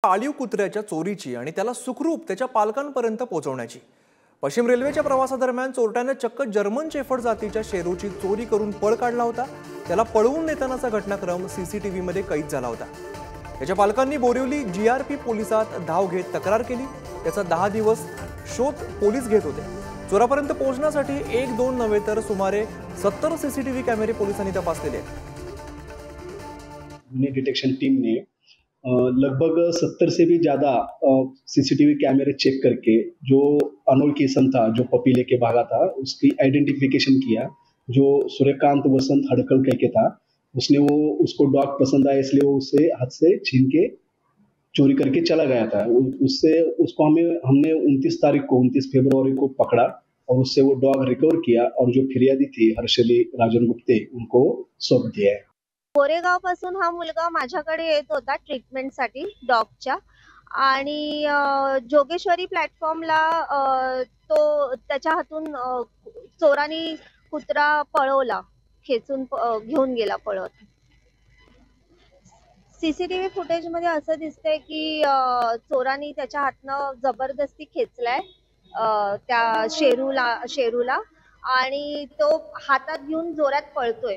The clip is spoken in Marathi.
पाळीव कुत्र्याच्या चोरीची आणि त्याला सुखरूप त्याच्या पालकांपर्यंत पोहोचवण्याची। पश्चिम रेल्वेच्या प्रवासादरम्यान चोरट्याने चक्क जर्मन शेफर्ड जातीच्या शेरूची चोरी करून पळ काढला होता। त्याला पळवून नेतानाचा घटनाक्रम सीसीटीव्ही मध्ये कैद झाला होता। त्याच्या पालकांनी बोरिवली जीआरपी पोलिसात धाव घेत तक्रार केली। त्याचा 10 दिवस शोध पोलीस घेत होते। चोरापर्यंत पोहोचण्यासाठी 1-2 नव्हे तर सुमारे 70 सीसीटीव्ही कॅमेरे पोलिसांनी तपासलेले आहेत। गुन्हे डिटेक्शन टीम ने लगभग 70 से भी ज्यादा सीसीटीवी कैमरे चेक करके जो अनोल किस्म था, जो पपी लेके भागा था, उसकी आइडेंटिफिकेशन किया। जो सूर्यकांत वसंत हड़कल कह के था, उसको डॉग पसंद आया, इसलिए वो उसे हाथ से छीन के चोरी करके चला गया था। उसको हमने 29 फरवरी को पकड़ा और उससे वो डॉग रिकवर किया और जो फिर्यादी थी हर्षली राजन गुप्ते उनको सौंप दिया है। कोरेगाव पासून हा मुलगा माझ्याकडे येत होता ट्रीटमेंटसाठी डॉगच्या आणि जोगेश्वरी प्लॅटफॉर्मला तो त्याच्या हातून चोरांनी कुत्रा पळवला, खेचून घेऊन गेला पळत। सीसीटीव्ही फुटेज मध्ये असं दिसतंय की चोरांनी त्याच्या हातनं जबरदस्ती खेचलाय त्या शेरूला आणि तो हातात घेऊन जोरात पळतोय।